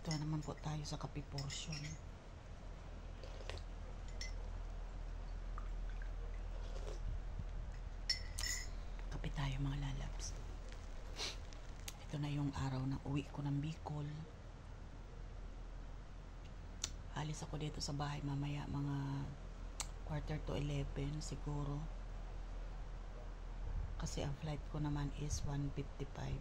Ito naman po tayo sa kape portion. Kape tayo mga lalabs. Ito na yung araw na uwi ko ng Bicol. Alis ako dito sa bahay mamaya mga 10:45 siguro. Kasi ang flight ko naman is 1:55.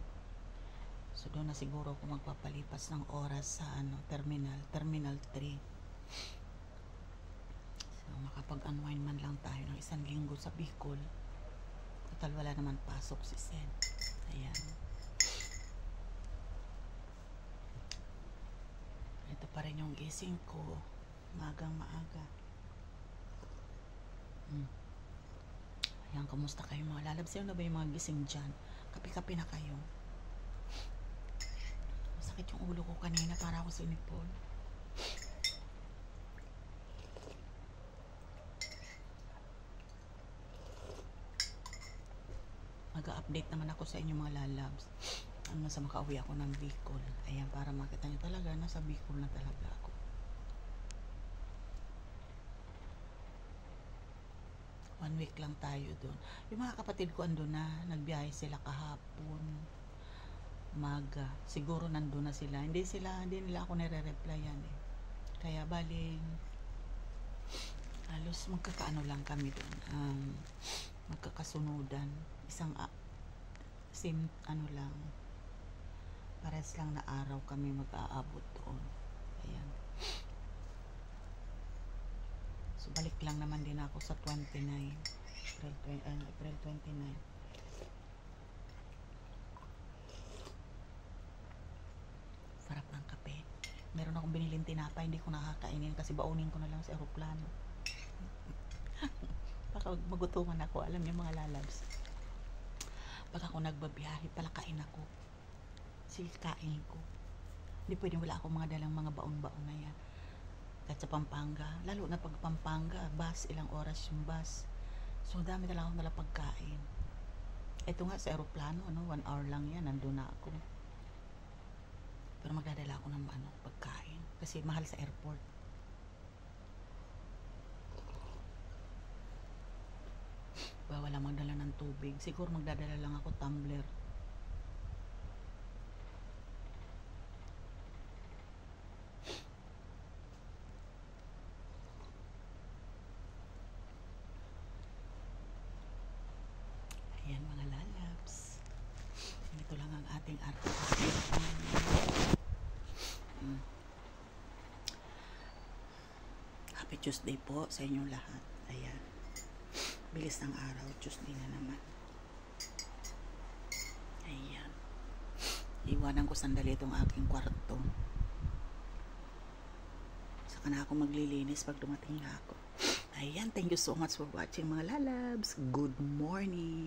So doon na siguro ako magpapalipas ng oras sa Terminal 3. So makapag-unwind man lang tayo ng 1 linggo sa Bicol. Total wala naman pasok si Sen. Ayan. Ito pa rin yung gising ko. Maagang maaga. Ayan, kamusta kayo mga lalabs? Sino na ba yung mga gising dyan? Kape-kape na kayo. Masakit yung ulo ko kanina para ako sinipon. Mag-update naman ako sa inyo mga lalabs. Hanggang sa makauwi ako ng Bicol. Ayan, para makita nyo talaga, nasa Bicol na talaga ako. One week lang tayo doon. Yung mga kapatid ko andun na, nagbiyahe sila kahapon. Maga. Siguro nandun na sila. Hindi nila ako nire-replyan eh. Kaya baling halos magkakaano lang kami doon. Magkakasunudan. Isang same ano lang. Pares lang na araw kami mag-aabot doon. Ayan. So balik lang naman din ako sa 29. April 29. Sarap ng kape. Meron akong biniling tinapay, hindi ko nakakainin kasi baunin ko na lang sa aeroplano. Baka magutuman ako, alam niyo mga lalabs. Pag ako nagbabiyahe, palakain ako. Sige, kain ko. Hindi pwedeng wala akong mga dalang mga baon-baon na yan. Kahit sa Pampanga, lalo na pag Pampanga, bus, ilang oras yung bus. So, dami na lang akong nalang pagkain. Ito nga sa aeroplano, 1 hour lang yan, nandun na ako. Pero magdadala ako ng pagkain. Kasi mahal sa airport. Bawal lang magdala ng tubig. Siguro magdadala lang ako tumbler. Ayan mga lalabs. Ito lang ang ating article. Happy Tuesday po sa inyong lahat. Ayan. Bilis ng araw. Tuesday na naman. Ayan. Iwanan ko sandali itong aking kwarto. Saka na ako maglilinis pag dumating na ako. Ayan. Thank you so much for watching mga lalabs. Good morning.